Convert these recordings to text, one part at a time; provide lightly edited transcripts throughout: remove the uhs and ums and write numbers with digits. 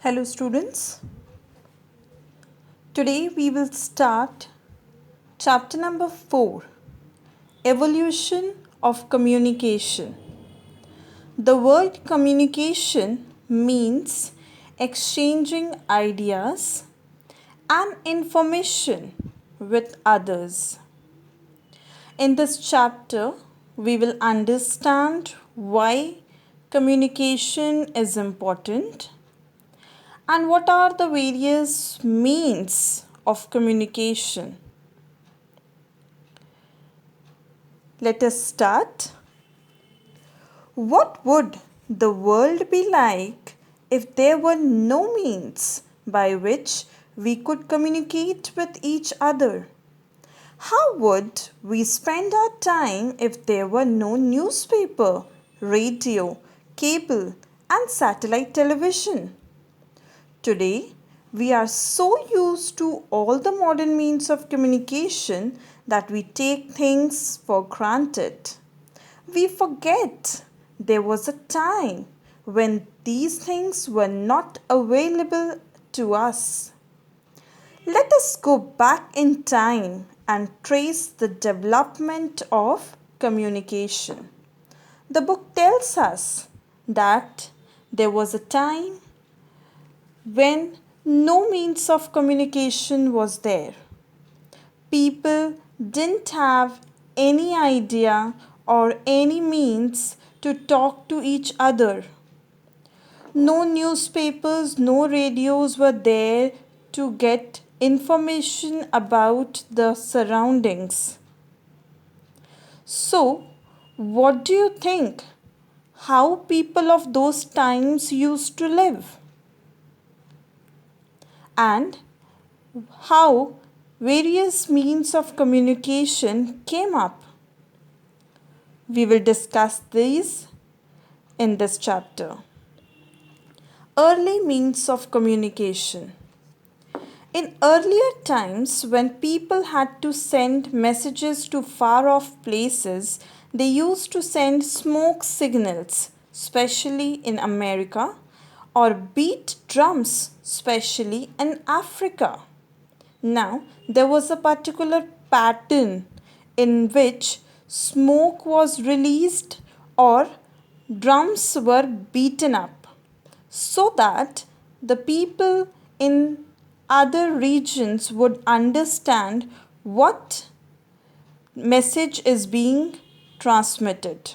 Hello students, today we will start chapter number 4, Evolution of Communication. The word communication means exchanging ideas and information with others. In this chapter, we will understand why communication is important and what are the various means of communication. Let us start. What would the world be like if there were no means by which we could communicate with each other? How would we spend our time if there were no newspaper, radio, cable, and satellite television? Today, we are so used to all the modern means of communication that we take things for granted. We forget there was a time when these things were not available to us. Let us go back in time and trace the development of communication. The book tells us that there was a time when no means of communication was there. People didn't have any idea or any means to talk to each other. No newspapers, no radios were there to get information about the surroundings. So, what do you think? How people of those times used to live? And how various means of communication came up. We will discuss these in this chapter. Early means of communication. In earlier times, when people had to send messages to far off places, they used to send smoke signals, especially in America, or beat drums, especially in Africa. Now, there was a particular pattern in which smoke was released or drums were beaten up so that the people in other regions would understand what message is being transmitted.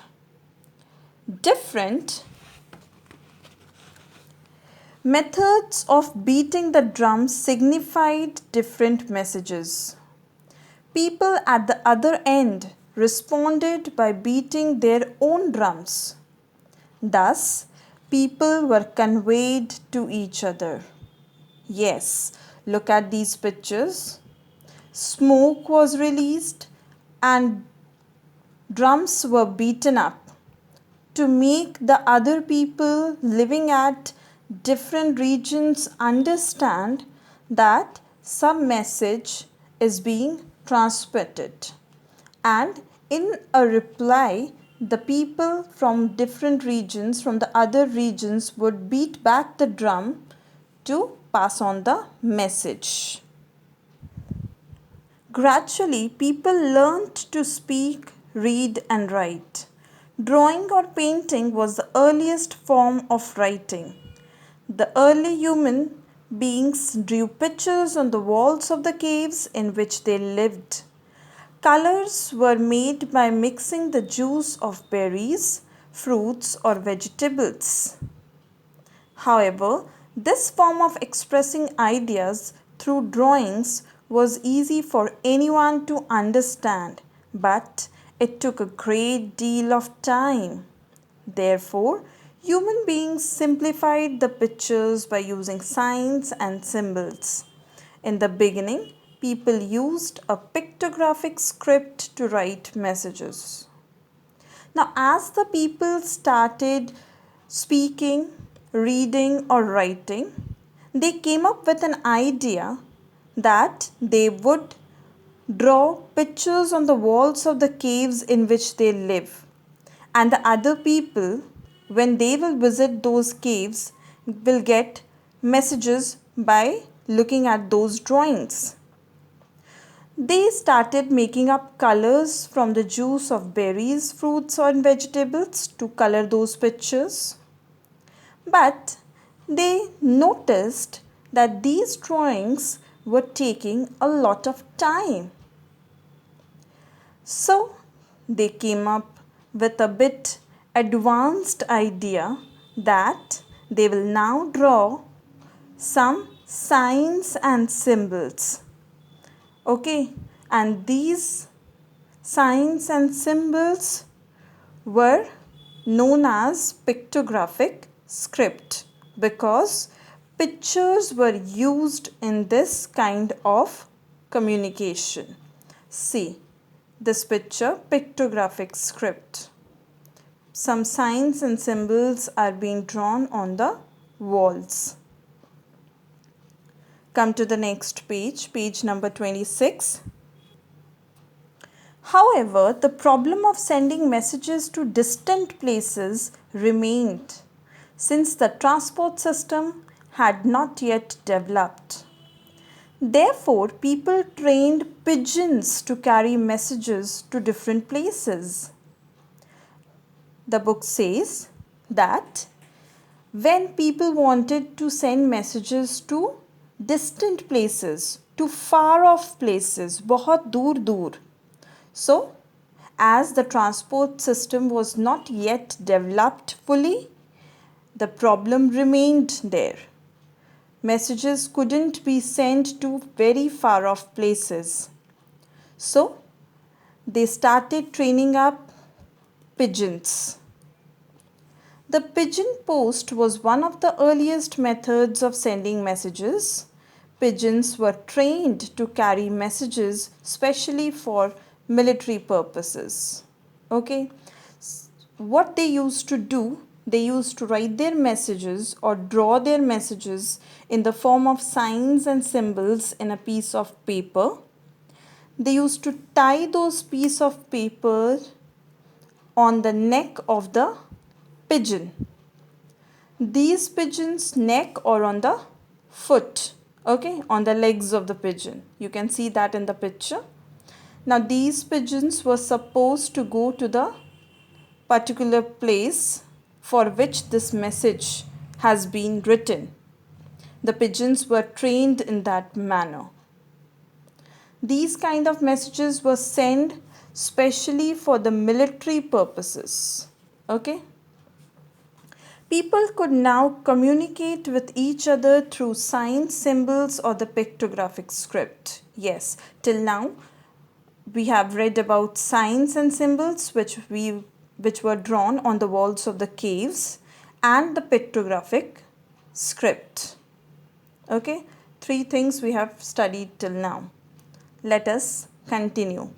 Different methods of beating the drums signified different messages. People at the other end responded by beating their own drums. Thus, people were conveyed to each other. Yes, look at these pictures. Smoke was released and drums were beaten up to make the other people living at different regions understand that some message is being transmitted. And in a reply, the people from different regions, from the other regions, would beat back the drum to pass on the message. Gradually, people learned to speak, read, and write. Drawing or painting was the earliest form of writing. The early human beings drew pictures on the walls of the caves in which they lived. Colors were made by mixing the juice of berries, fruits, or vegetables. However, this form of expressing ideas through drawings was easy for anyone to understand, but it took a great deal of time. Therefore, human beings simplified the pictures by using signs and symbols. In the beginning, people used a pictographic script to write messages. Now, as the people started speaking, reading, or writing, they came up with an idea that they would draw pictures on the walls of the caves in which they live. And the other people, when they will visit those caves, will get messages by looking at those drawings. They started making up colors from the juice of berries, fruits and vegetables to color those pictures. But they noticed that these drawings were taking a lot of time. So they came up with a bit advanced idea that they will now draw some signs and symbols. Okay, and these signs and symbols were known as pictographic script because pictures were used in this kind of communication. See this picture, pictographic script. Some signs and symbols are being drawn on the walls. Come to the next page, page number 26. However, the problem of sending messages to distant places remained since the transport system had not yet developed. Therefore, people trained pigeons to carry messages to different places. The book says that when people wanted to send messages to distant places, to far off places, बहुत दूर दूर. So, as the transport system was not yet developed fully, the problem remained there. Messages couldn't be sent to very far off places. So, they started training up pigeons. The pigeon post was one of the earliest methods of sending messages. Pigeons were trained to carry messages specially for military purposes. Okay, what they used to do, they used to write their messages or draw their messages in the form of signs and symbols in a piece of paper. They used to tie those pieces of paper on the neck of the pigeon. These pigeons' neck or on the foot, okay, on the legs of the pigeon. You can see that in the picture. Now these pigeons were supposed to go to the particular place for which this message has been written. The pigeons were trained in that manner. These kind of messages were sent specially for the military purposes. Okay. People could now communicate with each other through signs, symbols or the pictographic script. Yes, till now we have read about signs and symbols which were drawn on the walls of the caves and the pictographic script. Okay, 3 things we have studied till now. Let us continue.